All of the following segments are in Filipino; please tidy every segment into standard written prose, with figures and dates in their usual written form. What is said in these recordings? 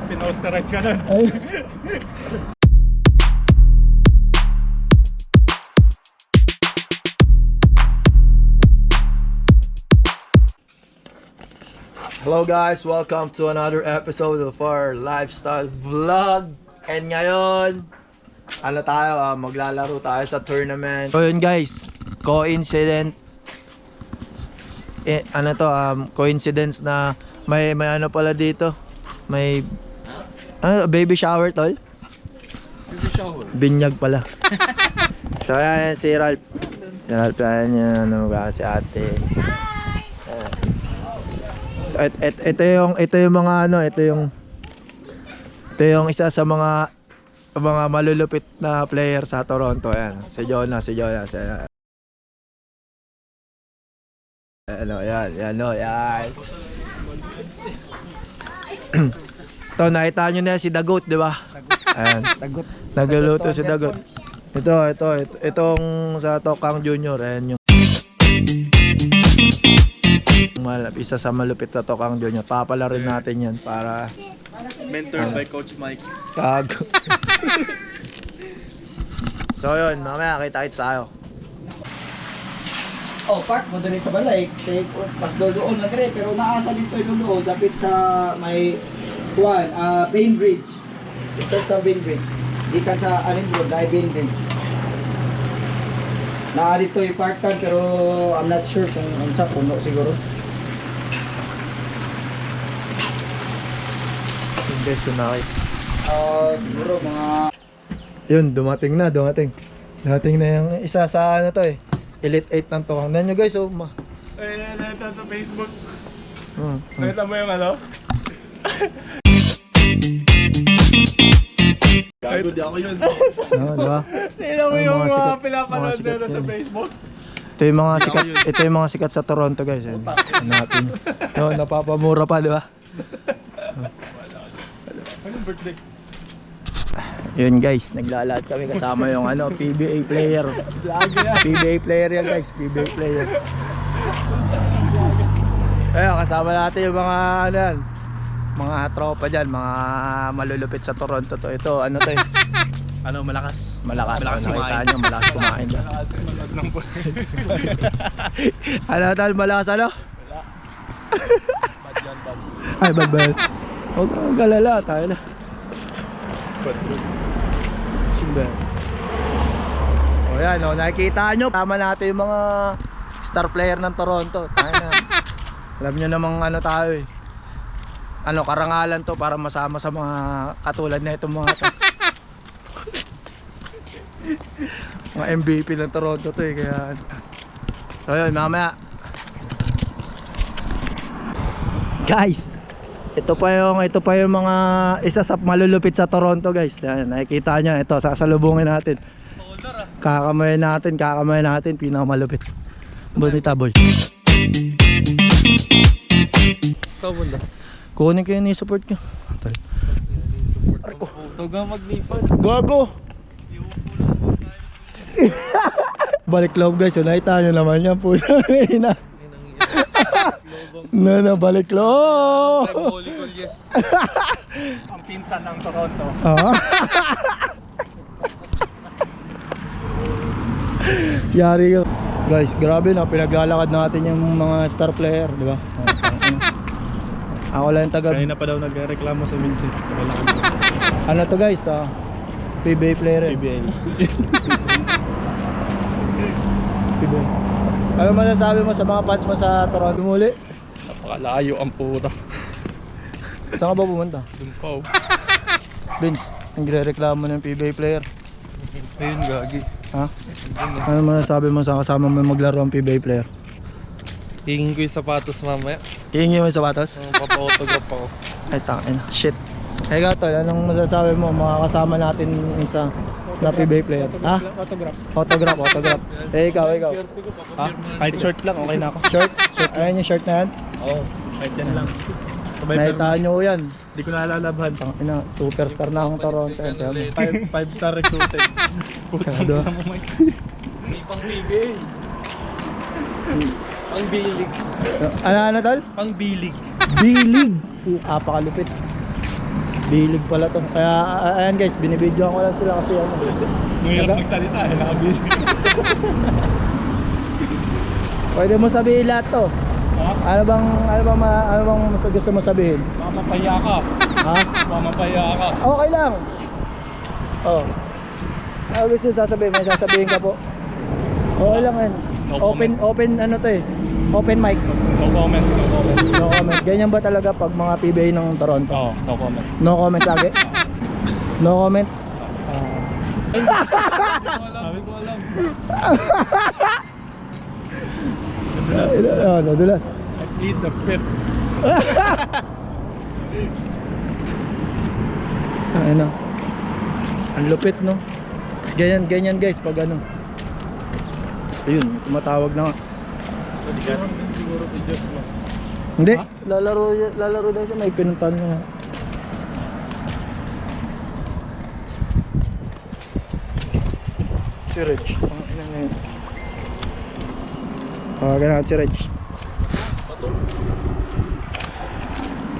pinosterize ka nun. Ay. Hello guys, welcome to another episode of our lifestyle vlog. And ngayon, ano tayo, maglalaro tayo sa tournament. So yun guys, coincidence coincidence na may ano pala dito. May baby shower tol? Baby shower. Binyag pala. So ayan si Ralph. Si Ralph yan, si ate. Ito yung mga ito yung isa sa mga malulupit na player sa Toronto. Ayan, si Jonas. Yan. Ito, nakita nyo na si Dagot, di ba? Ayan, nagluluto si Dagot. Itong sa Tokang Junior, ayan yung isa sa malupit na Tokang Junior. Papala rin natin yan para Mentored by Coach Mike. kago. So yun, mamaya kita tayo. Oh, park mo dali sa balay. Pas doon na dire pero naasa dito yung doon dapit sa may Bainbridge. Start sa Bainbridge. Di ka sa Allenwood, dahil Bainbridge. Dito yung park kan pero I'm not sure kung unsa puno siguro. Guys, kunakit. Siguro mga Yun, dumating na yung isa sa Elite 8 ng Tokang. Nan nyo guys, Nakita sa Facebook. Hmm. Nakita mo yung ano? Gago di ako yun. Diba? Nakita mo yung Mga sikat- mga pinapanood mga sikat nila sa yan. Facebook. Ito yung mga sikat sa Toronto guys. Hanapin. No, napapamura pa, di ba? Anong birthday? Yun guys, naglalat kami kasama yung PBA player. PBA player yan guys, PBA player. Ayun, kasama natin yung mga mga tropa dyan, mga malulupit sa Toronto to. Ito, Malakas. Malakas kumain. Nakita nyo, malakas kumain dyan. Malakas ng po. Tal, malakas Bad yan, bad. Ay, bad. Huwag kang galala, tayo na. Squad group. Simba. O yan, nakikita nyo. Tama natin yung mga star player ng Toronto. Tayo na. Alam nyo namang tayo karangalan to para masama sa mga katulad na itong mga mga MVP ng Toronto to kaya so yun, mamaya guys, ito pa yung mga isa sa malulupit sa Toronto guys. Yan, nakikita nyo, ito sasalubungin natin. Kakamayan natin pinakamalupit. Bonita boy. Ikaw bunda. Kunin ko yun, i-support ko. Huwag kang maglipad. Gago! Balik loob guys, nakita nyo naman yan po. Balik loob! yes. Ang pinsan ng Toronto. Yari ko. Guys, grabe na, pinaglalakad natin yung mga star player, di ba? Ako lang yung taga... Kanina pa daw nagreklamo sa Vincent. Ano to guys, PBA player eh. PBL. PBA. Ano masasabi mo sa mga fans mo sa Toronto muli? Napakalayo ang puta. Saan ka ba pumunta? Dun pa oh. Vince, nagre-reklamo ng PBA player. Ayun gagi. Ha? Ano masasabi mo sa kasama mo maglaro ang PBA player? Hingin ko yung sapatos mamaya. Hihingi mo yung sapatos? Papa-autograph ako. Ay tangin, shit. Eh tol, anong masasabi mo makakasama natin isa na PBA player? Ha? Autograph. Ikaw. Ha? Kahit short lang, okay na ako. Shirt? Ayan yung shirt na yan? Oo, kahit yan lang. Nahitaan nyo yan. Hindi ko nalalaban. Tangina, superstar na akong Toronto. 5-star recruited. Putang Kado. na mo, Mike. Hindi pang PBA. Pang B-League. Ano tol? Pang B-League. B-League. Apakalupit. Bilig pala to. Kaya ayan guys, binibidyoan ko lang sila kasi ano. Mahirap magsalita eh, nakabili. Pwede mo sabihin lahat to. Ha? Ano bang gusto mo sabihin? Mamapaya ka. Ha? Mamapaya ka. Okay lang. Oh. Ano gusto mo sasabihin? May sasabihin ka po. Okay lang yan. No Open ano to eh. Open mic. No comment, no comment. No comment. Ganyan ba talaga pag mga PBA ng Toronto? Oo, no comment. No comment lagi? No comment? Sabi ko alam. Nadulas. I plead the fifth. Ano? Ang lupit no. Ganyan guys pag ano. Ayun, tumatawag na nga. Siguro si Jeff mo. Hindi, lalaro daw siya, may pinuntan na nga. Si Reg, ang ina na yun. Tawagan natin si Reg.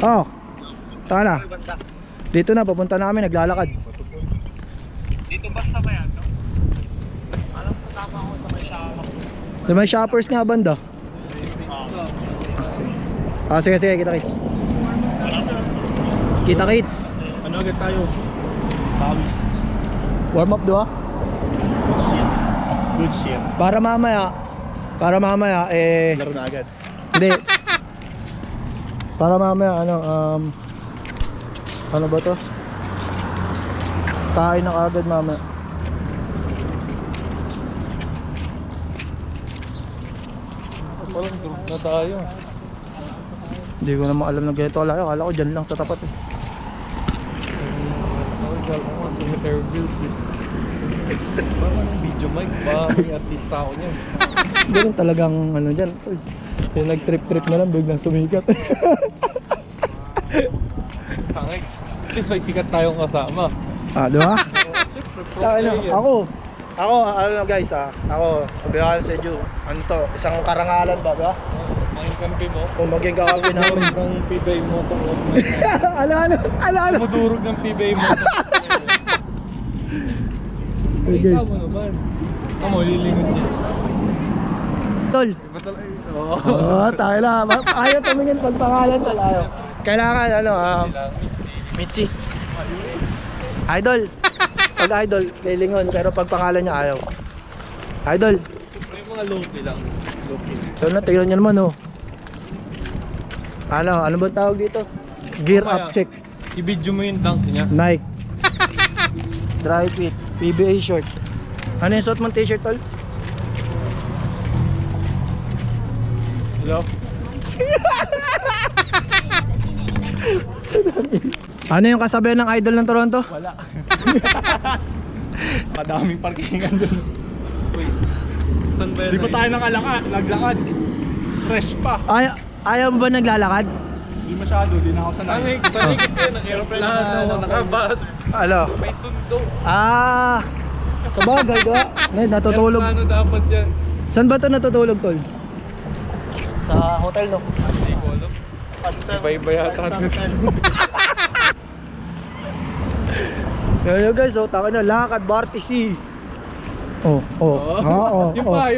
Oh, saan na? Dito na, papunta namin, naglalakad. Dito basta ba yan, no? Alam ko tama ako sa may shama. Sa may shoppers nga banda. Sige, kita kits. Kita kits. Ano agad tayo? Pawis. Warm up doon. Good shit. Good shit. Para mamaya Laro na agad. hindi. Para mamaya ano ba to? Kain na agad mamaya. Parang group na tayo. Hindi ko naman alam na ganito kalayo. Akala ko dyan lang sa tapat eh. Nakakal ko nga sa Air Bills eh. Parang anong video mic ba? May artista ako niyan. Ganun talagang ano dyan. Uy, yung nag-trip na lang biglang sumikat. Tangik. At least may sikat tayong kasama. Di ba? Siyempre, pro Ano, player. ako ano guys ako, sabihan sa inyo, ano to, isang karangalan ba, di ba? Maging kampi mo. Kung maging kakampi namin. Durog ng PBA mo to. ano? Dumudurog ng PBA mo to. Hey, Ikaw guys. mo naman. Ako, lilingon niya. Tol. Iba talaga. Oo. Tayo na. Ayaw tumingin pag pangalan tol, ayaw. Kailangan Mitzi. Idol. Pag idol, lilingon, pero pag pangalan niya ayaw. Idol. May mga low-key lang. Low-key. So na, tignan niyo naman oh. Ano ba tawag dito? Gear up check. I-video mo yung dunk niya. Nike. Dry fit. PBA short. Ano yung suot mong t-shirt tol? Hello? Ano yung kasabihan ng idol ng Toronto? Wala. Madaming parkingan dun. Uy. Saan ba yan? Di pa tayo naglakad. Fresh pa. Ayaw mo ba naglalakad? Di masyado, di na ako sanay. Sanay kasi nag-aeroplane na nakabas. Ano? May sundo. Sa bagay ba? Natutulog. Ano dapat yan? Saan ba ito natutulog tol? Sa hotel no? Hindi ko alam. Iba-iba yata. Kaya guys, taka na lakad Bartisi. Oh. Yung pa.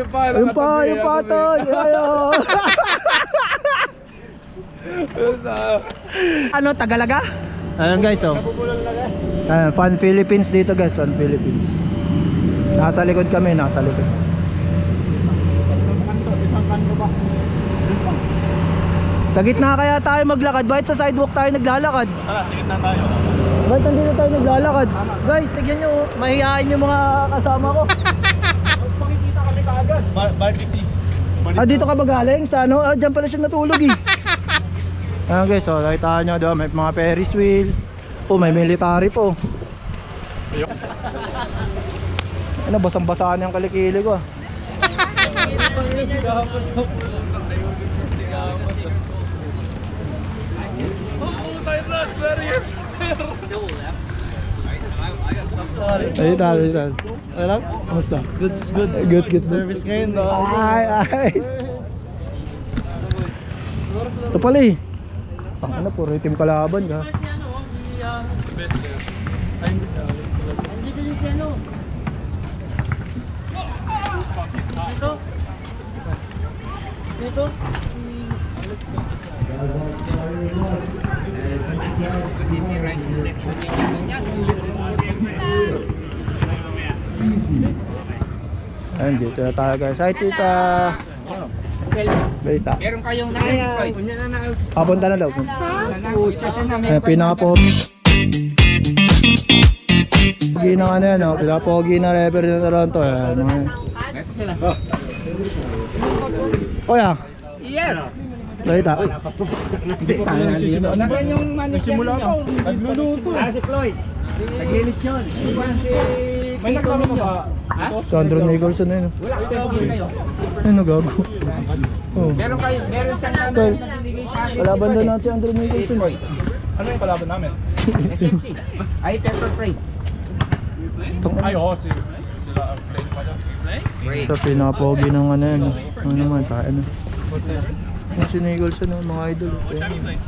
Yung pa tol. Ayo. Ano Tagalaga? Ayun guys, oh. Fun Philippines dito guys, Fun Philippines. Nasa likod kami, nasa likod. Isang kanto ba? Sa gitna kaya tayo maglakad, bakit sa sidewalk tayo naglalakad? Tara, sige na tayo. Bakit nandito tayo naglalakad? Guys, tignan nyo, mahihain yung mga kasama ko. Makikita kami kaagad. Bartisi. Dito ka ba galing? Sa ano? Diyan pala siya natulog eh. Ayan guys, so nakita nyo doon, may mga Ferris wheel. May military po. Ano, basang-basaan yung kalikili ko. Ay, tal. Ano? Kamusta? Good. Service ngayon, no? Ay. Ito pala eh. Ano, puro itim kalaban ka. Andito yung piano. Ito. Ito. Ayun, dito na tayo guys. Hi, tita. Balita. Meron kayong na-exploit. Papunta na daw. Ayun, pinaka-pogi ng ano yan, oh. Pinaka-pogi na referee ng Toronto. Ayan, mga... Ito sila. Kuya, Yes! balita. Nasaan yung manager ninyo? Nagluluto. Si Floyd. Naglilit yun. May Tito ninyo. Ha? Sandro Nicholson na yun. Oh. Wala kayo game kayo. Ano gago? Oh. Meron siyang Tol, number na binigay sa akin. kalaban daw natin si Andrew Nicholson. Ano yung kalaban namin? SMC. Ay, Pepper Spray. Ay, oo. Sila ang play pa dyan. Ito, pinaka-pogi ng ano yan. Oh. Ano naman, tayo na. Yung si Nicholson, oh, mga idol. Oh. Ayan.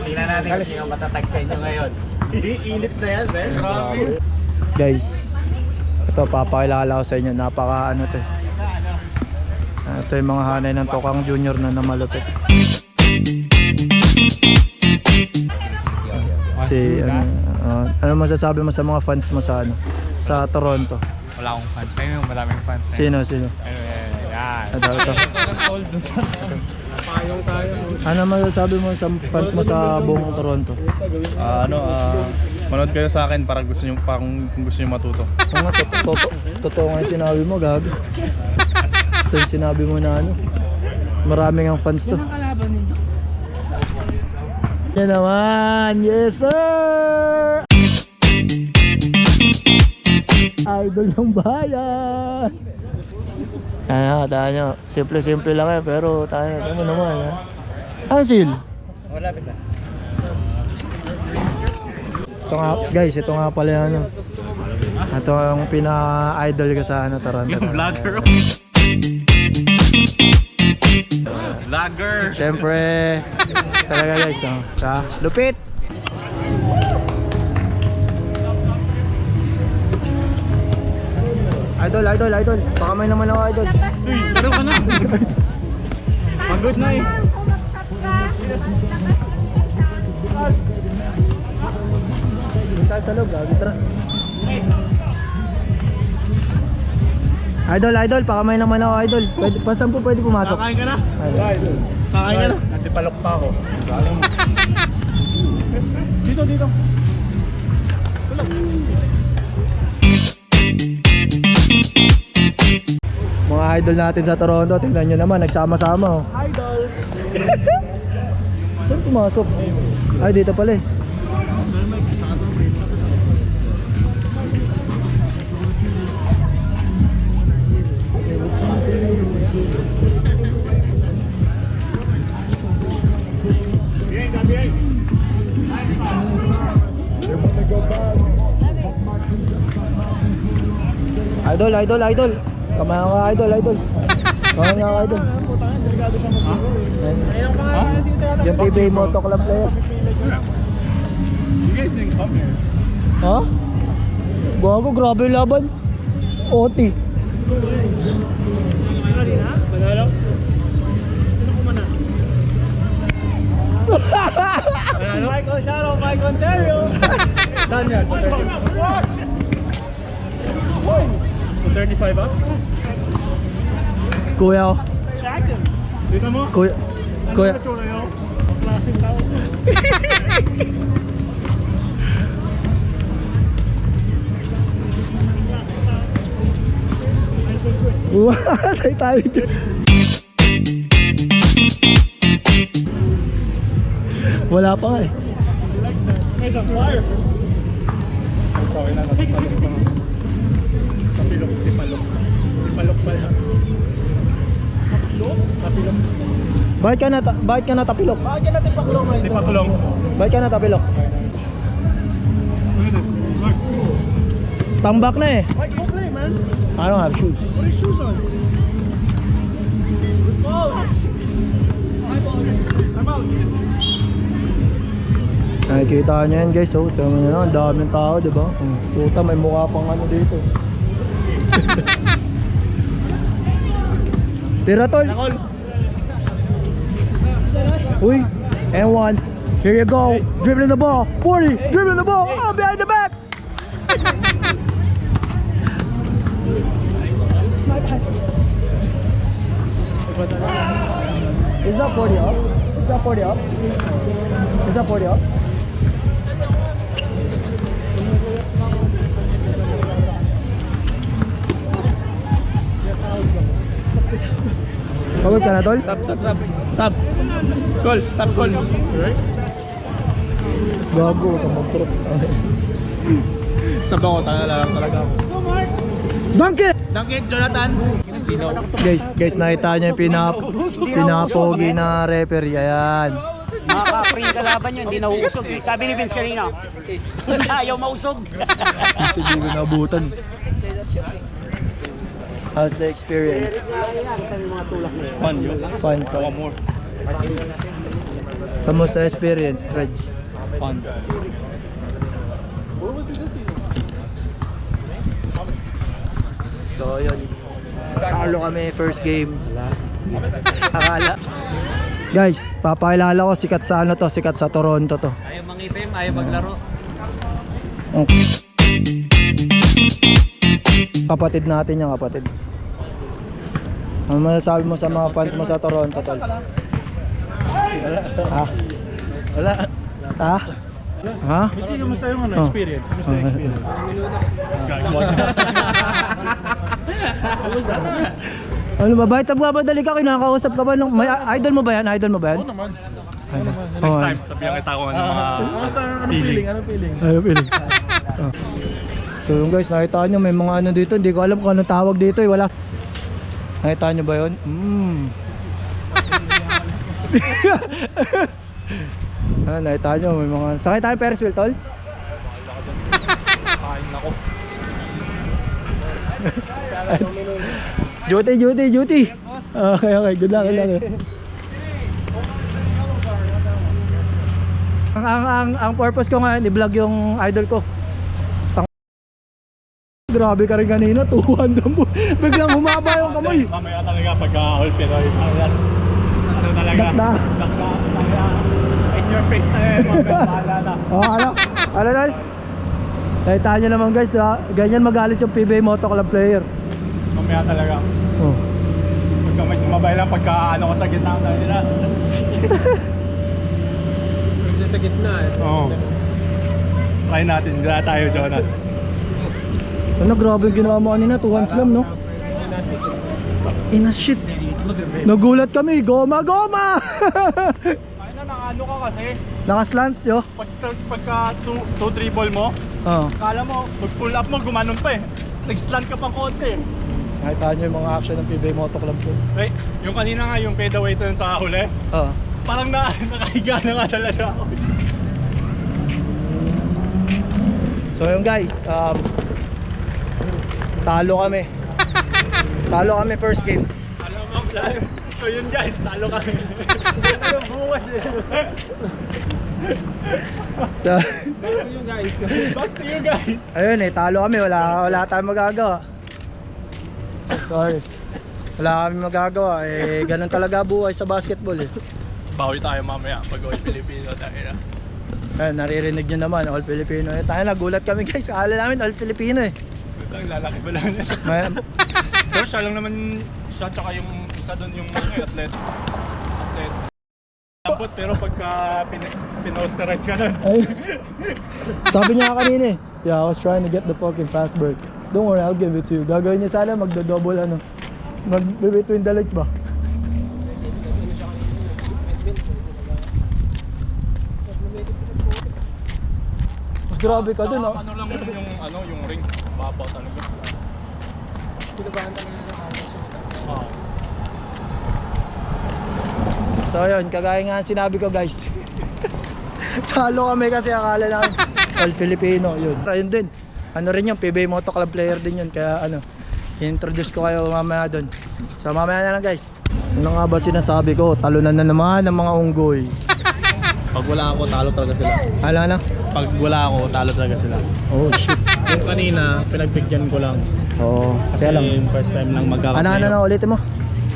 Tingnan natin kung sino matatag sa inyo ngayon. Init na yan, Ben. Guys, ito papakilala ko sa inyo. Napaka ano to. Ito yung mga hanay ng Tokang Junior na namalupit. Si ano masasabi mo sa mga fans mo sa ano sa Toronto? Wala akong fans. Kayo yung maraming fans. Sino? Yan. Ito. Ano masasabi mo sa fans mo sa buong Toronto? Manood kayo sa akin para gusto niyo kung gusto niyo matuto. Oo nga, totoo nga yung sinabi mo, gabi. Ito yung sinabi mo na ano. Maraming ang fans to. Yan naman, yes sir! Idol ng bayan! Ano, tayo nyo. Simple-simple lang yan, pero tayo mo naman ha. Ansil! Malapit na. Ito nga, guys, ito nga pala yung ano. Ito ang pinaka-idol ka sa ano, Toronto. Yung vlogger. Vlogger. Siyempre, talaga guys, no? Sa lupit! Idol. Baka may naman ako, idol. Uy, ano ka na? Pagod na eh. Tayo sa loob, gabi, tara. Idol, baka may naman ako, idol. Pwede, pasan po pwede pumasok. Kakain ka na? Idol. Kakain ka na? Natipalok pa ako. Dito. Mga idol natin sa Toronto, tingnan nyo naman, nagsama-sama. Oh. Idols. Saan pumasok? Ay, dito pala eh. Idol. Kamayan ka, idol. Kamayan ka, idol. Yung PBA Moto Club player. You guys didn't come here. Ha? Bago, grabe yung laban. OT. Manalo? Sino kumana? Mike Ontario. Saan yan? 35 ba? Kuya ko. Dito mo? Kuya. Tsura yun. Klaseng tao. Watay tayo dyan. Wala pa nga eh. May isang flyer. Okay na, natapalok pa nga. Tipalok pala. Tapilok? Bakit ka natapilok? Tipakulong. Bakit ka natapilok? Look at this. Look. Tambak na eh. Mike, go play, man. I don't have shoes. Put his shoes on. Oh, Nakikita nyo yan guys, oh, tama nyo na, ang daming tao, diba? Puta, may mukha pang ano dito. Tira tol! Uy, and one, here you go, dribbling the ball, 40, dribbling the ball, oh, behind the back! Is that 40 up? Is that 40 up? Is that 40 up? Pagod ka na tol? Sub. Call, sub call. Gago, ito mag-props tayo. Sub ako, talaga ako. Duncan! Duncan, Jonathan. Guys, nakita niyo yung pinapogi na referee, ayan. Makaka-free kalaban yun, hindi nauusog. Sabi ni Vince kanina, ayaw mausog. Kasi hindi ko nabutan. How's the experience? Fun yun. Fun. More. Kamusta experience, Reg? Fun. So yun, talo kami first game. Akala. Guys, papakilala ko, sikat sa ano to, sikat sa Toronto to. Ayaw mangitim, ayaw maglaro. Kapatid natin yung kapatid. Ano masasabi mo sa mga fans mo sa Toronto tol? Ha? Wala. Ha? Ha? Kasi kamusta yung Oh. experience? Kamusta yung experience? Ano ba? Bakit nagmamadali ka? Kinakausap ka ba? May idol mo ba yan? Idol mo ba yan? Oo naman. Oh, Next time, sabihan kita kung ano mga feeling. Ano feeling? Oh. So yung guys, nakita nyo may mga ano dito. Hindi ko alam kung anong tawag dito eh. Wala. Nakita nyo ba yun? Nakita nyo may mga... Sakay tayo Ferris wheel tol? Kain ako. Duty. Okay, good luck. Ang purpose ko nga, i-vlog yung idol ko. Grabe ka rin kanina, 200 mo. Biglang humaba yung kamay. Mamaya talaga pagka-all Pinoy. Ano talaga? Dakda. In your face na yun. Mamaya na. Ano tol? Nakita nyo naman guys, diba? Ganyan magalit yung PBA Moto Club player. Mamaya talaga. Oh. Pagka may sumabay lang, pagka ano ko sa gitna ng nila. Sa gitna eh. Oo. Try natin. Gila tayo, Jonas. Ano, grabe yung ginawa mo kanina, 2 hands lang, no? Ina shit. Nagulat kami, goma! Ay na, nakano ka kasi. Nakaslant, yo. Pagka 2-3 ball mo, Oh. kala mo, pag-pull up mo, gumanon pa eh. Nag-slant ka pang konti. Nakita nyo yung mga action ng PBA Moto Club ko. Right? Yung kanina nga, yung fadeaway to yun sa huli, Oh. parang nakahiga na nga talaga ako. So yun guys, talo kami first game. Alam mo, so yun guys, talo kami. Buwan eh. So, Back to you guys. ayun eh, talo kami, wala tayong magagawa. Sorry. Wala kami magagawa, eh ganun talaga buhay sa basketball eh. Bawi tayo mamaya pag all Filipino tayo na. Ayun, naririnig nyo naman, all Filipino eh. Tayo nagulat kami guys, akala namin all Filipino eh. Ang lalaki ba lang nila? Pero siya lang naman, siya tsaka yung isa doon yung athlete. Lambot, pero pagka pinosterize ka nun. Ay, sabi niya kanina eh, yeah, I was trying to get the fucking fast break. Don't worry, I'll give it to you. Gagawin niya sana magdo-double ano. Mag-between the legs ba? Mas grabe ka dun ah. Ano lang yung ring, babaw talaga. Kinabahan talaga ng mga. So yun, kagaya nga sinabi ko guys. Talo kami kasi akala namin all Filipino yun. Ayun din. Ano rin yung PBA Moto Club player din yun. Kaya ano, introduce ko kayo mamaya doon. So mamaya na lang guys. Ano nga ba sinasabi ko? Talunan na naman ng mga unggoy. Pag wala ako, talo talaga sila. Ala na? Pag wala ako, talo talaga sila. Oh shit. Yung kanina, pinagbigyan ko lang. Oo. Kasi Kaya lang. first time lang Ano ulitin mo?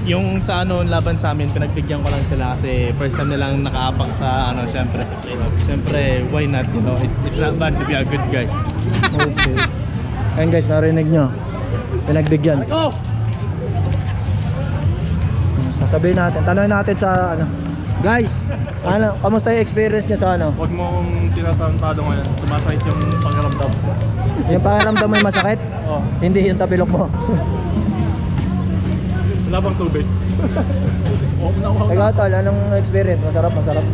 Yung sa laban sa amin, pinagbigyan ko lang sila kasi first time nilang nakaapak sa syempre sa playoff. Syempre, why not, you know? It's not bad to be a good guy. Okay. Ayun guys, narinig nyo. Pinagbigyan. Sasabihin natin, tanongin natin sa guys, kamusta yung experience nyo sa Huwag mong tinatantado ngayon. Sumasakit yung pangiramdam. Yung pakiramdam mo yung masakit? Oh, Hindi yung tapilok mo. wala bang tubig? Ikaw tol, anong experience? Masarap? Sarap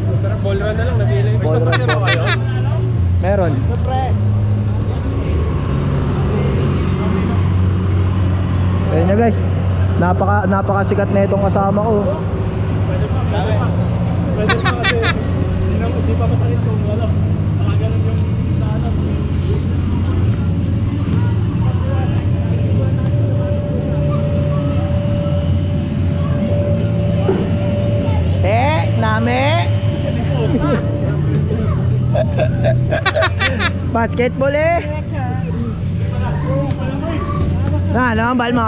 ball run na lang, nabili. May Ball run. sasakyan ba kayo? Meron. Ayun nyo guys, napakasikat na itong kasama ko. Pwede pa kasi hindi pa masakit kung wala. Nakaganon yung daanan. Name. Basketball Ano ang bal mo?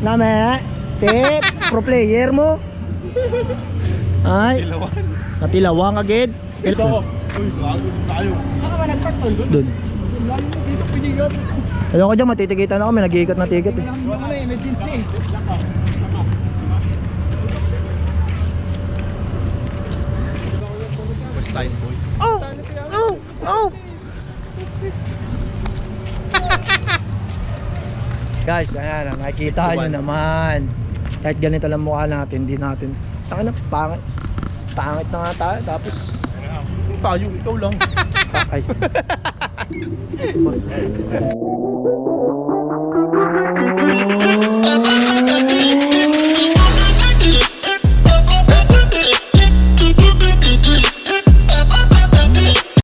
Name. Pro player mo. Ay. Natilawang agad. Ito. Uy, bago tayo. Saan ka ba nagpatol? Doon. Dito pinigat. Ayoko dyan, matitikitan ako. May nag-iikot na ticket eh. Emergency. West Side boy. Guys, ayan, nakikita nyo naman. Kahit ganito lang mukha natin, hindi natin. Taka na, pangit. Pangit na nga tayo, tapos Tayo, ikaw lang. ay.